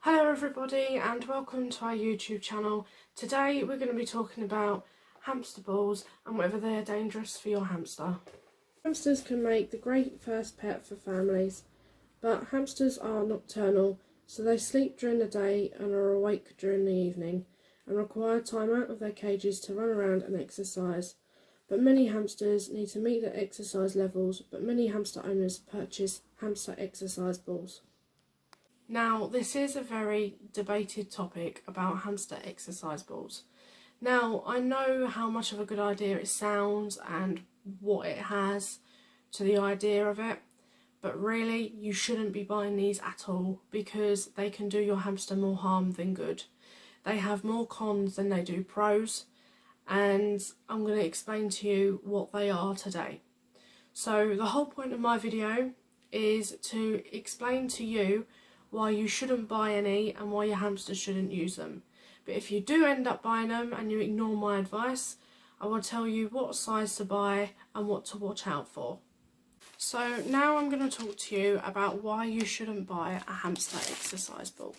Hello everybody and welcome to our YouTube channel. Today we're going to be talking about hamster balls and whether they're dangerous for your hamster. Hamsters can make the great first pet for families, but hamsters are nocturnal, so they sleep during the day and are awake during the evening and require time out of their cages to run around and exercise. But many hamsters need to meet their exercise levels, but many hamster owners purchase hamster exercise balls. Now, this is a very debated topic about hamster exercise balls. Now, I know how much of a good idea it sounds and what it has to the idea of it, but really you shouldn't be buying these at all because they can do your hamster more harm than good. They have more cons than they do pros, and I'm going to explain to you what they are today. So the whole point of my video is to explain to you why you shouldn't buy any and why your hamster shouldn't use them. But if you do end up buying them and you ignore my advice, I will tell you what size to buy and what to watch out for. So now I'm going to talk to you about why you shouldn't buy a hamster exercise ball.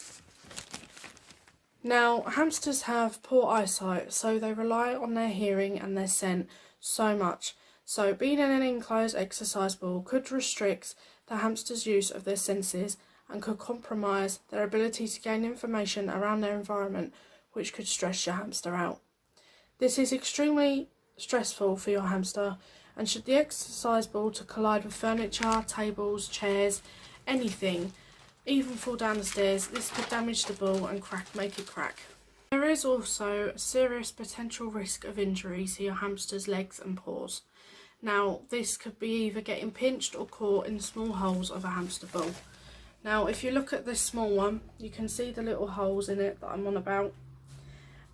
Now, hamsters have poor eyesight, so they rely on their hearing and their scent so much. So being in an enclosed exercise ball could restrict the hamster's use of their senses and could compromise their ability to gain information around their environment, which could stress your hamster out. This is extremely stressful for your hamster, and should the exercise ball to collide with furniture, tables, chairs, anything, even fall down the stairs, this could damage the ball and make it crack. There is also a serious potential risk of injury to your hamster's legs and paws. Now, this could be either getting pinched or caught in the small holes of a hamster ball. Now, if you look at this small one, you can see the little holes in it that I'm on about,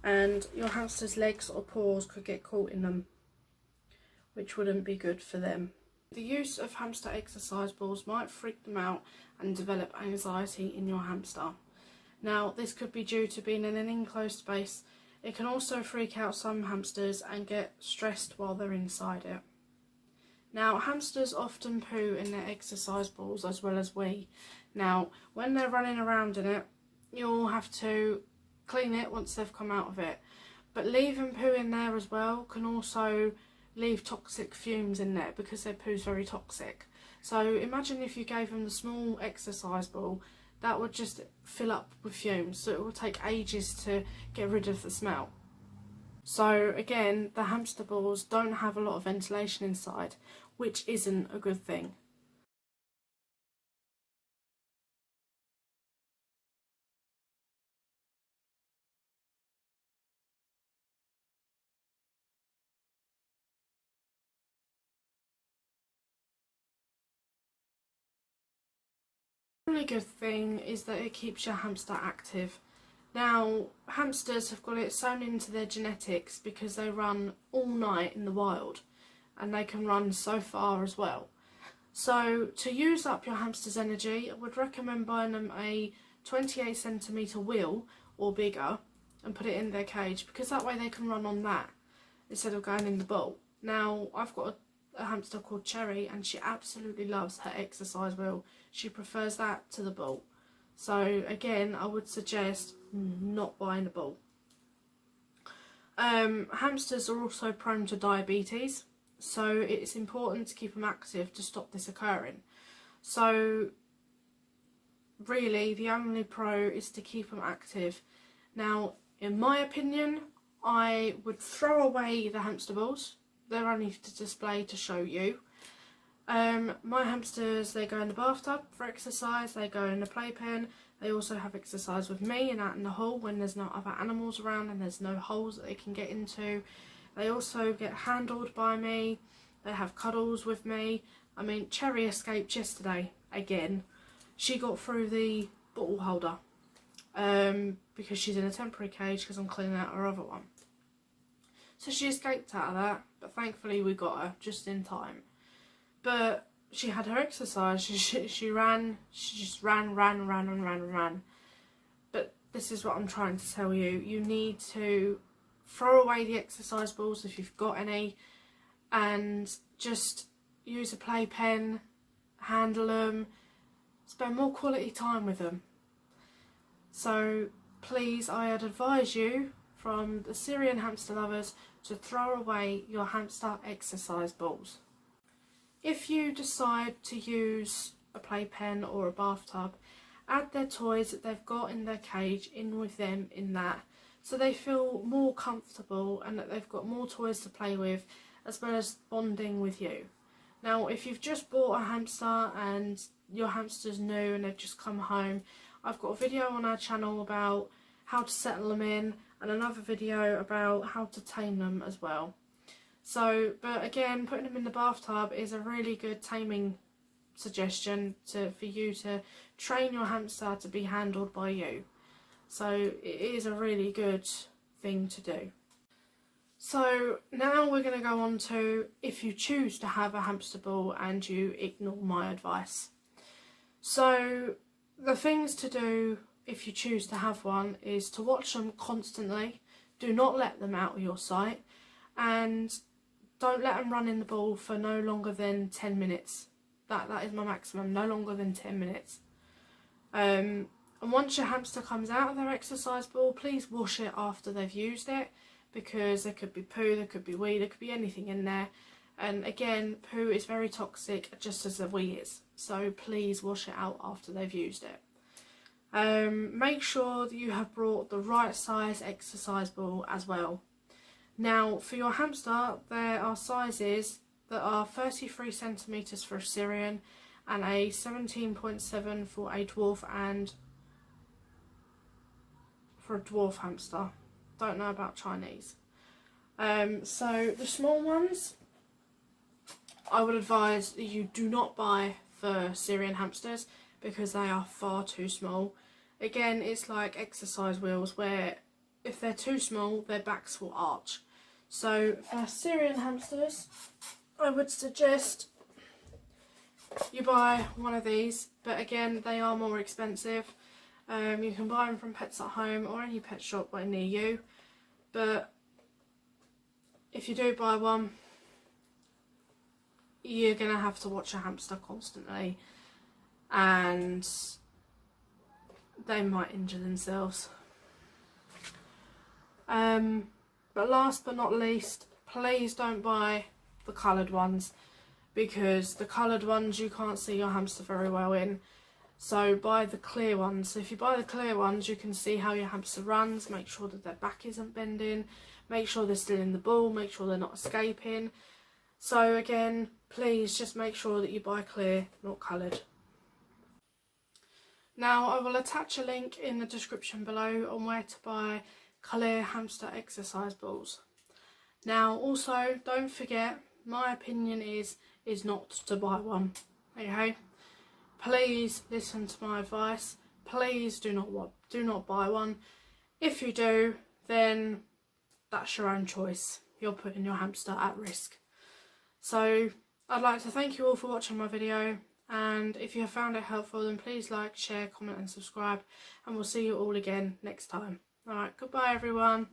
and your hamster's legs or paws could get caught in them, which wouldn't be good for them. The use of hamster exercise balls might freak them out and develop anxiety in your hamster. Now, this could be due to being in an enclosed space. It can also freak out some hamsters and get stressed while they're inside it. Now, hamsters often poo in their exercise balls as well as we. Now, when they're running around in it, you'll have to clean it once they've come out of it. But leaving poo in there as well can also leave toxic fumes in there because their poo's very toxic. So imagine if you gave them the small exercise ball, that would just fill up with fumes. So it will take ages to get rid of the smell. So again, the hamster balls don't have a lot of ventilation inside, which isn't a good thing. The really good thing is that it keeps your hamster active. Now, hamsters have got it sewn into their genetics because they run all night in the wild, and they can run so far as well. So to use up your hamster's energy, I would recommend buying them a 28cm wheel or bigger and put it in their cage, because that way they can run on that instead of going in the ball. Now, I've got a hamster called Cherry, and she absolutely loves her exercise wheel. She prefers that to the ball. So again, I would suggest not buying a ball. Hamsters are also prone to diabetes, so it's important to keep them active to stop this occurring. So really, the only pro is to keep them active. Now, in my opinion, I would throw away the hamster balls. They're only to display to show you. My hamsters, they go in the bathtub for exercise, they go in the playpen, they also have exercise with me and out in the hall when there's no other animals around and there's no holes that they can get into. They also get handled by me, they have cuddles with me. I mean, Cherry escaped yesterday again. She got through the bottle holder because she's in a temporary cage because I'm cleaning out her other one. So she escaped out of that, but thankfully we got her just in time. But she had her exercise, she ran, she just ran. But this is what I'm trying to tell you. You need to throw away the exercise balls if you've got any, and just use a playpen, handle them, spend more quality time with them. So please, I'd advise you, from the Syrian hamster lovers, to throw away your hamster exercise balls. If you decide to use a playpen or a bathtub, add their toys that they've got in their cage in with them in that, so they feel more comfortable and that they've got more toys to play with, as well as bonding with you. Now, if you've just bought a hamster and your hamster's new and they've just come home, I've got a video on our channel about how to settle them in, and another video about how to tame them as well. So, but again, putting them in the bathtub is a really good taming suggestion for you to train your hamster to be handled by you. So it is a really good thing to do. So now we're going to go on to if you choose to have a hamster ball and you ignore my advice. So the things to do if you choose to have one is to watch them constantly. Do not let them out of your sight, and don't let them run in the ball for no longer than 10 minutes. That is my maximum, no longer than 10 minutes. And once your hamster comes out of their exercise ball, please wash it after they've used it, because there could be poo, there could be wee, there could be anything in there. And again, poo is very toxic, just as the wee is. So please wash it out after they've used it. Make sure that you have brought the right size exercise ball as well. Now, for your hamster, there are sizes that are 33 centimetres for a Syrian and a 17.7 for a dwarf and for a dwarf hamster. Don't know about Chinese. So the small ones, I would advise that you do not buy for Syrian hamsters because they are far too small. Again, it's like exercise wheels where if they're too small, their backs will arch. So for Syrian hamsters, I would suggest you buy one of these, but again, they are more expensive. You can buy them from Pets at Home or any pet shop right near you, but if you do buy one, you're going to have to watch a hamster constantly and they might injure themselves. But last but not least, please don't buy the coloured ones, because the coloured ones you can't see your hamster very well in. So buy the clear ones. So if you buy the clear ones, you can see how your hamster runs, make sure that their back isn't bending, make sure they're still in the ball, make sure they're not escaping. So again, please just make sure that you buy clear, not coloured. Now I will attach a link in the description below on where to buy clear hamster exercise balls. Now also, don't forget, my opinion is not to buy one, okay? Please listen to my advice. Please do not buy one. If you do, then that's your own choice. You're putting your hamster at risk. So I'd like to thank you all for watching my video, and if you have found it helpful, then please like, share, comment and subscribe, and we'll see you all again next time. Alright, goodbye everyone.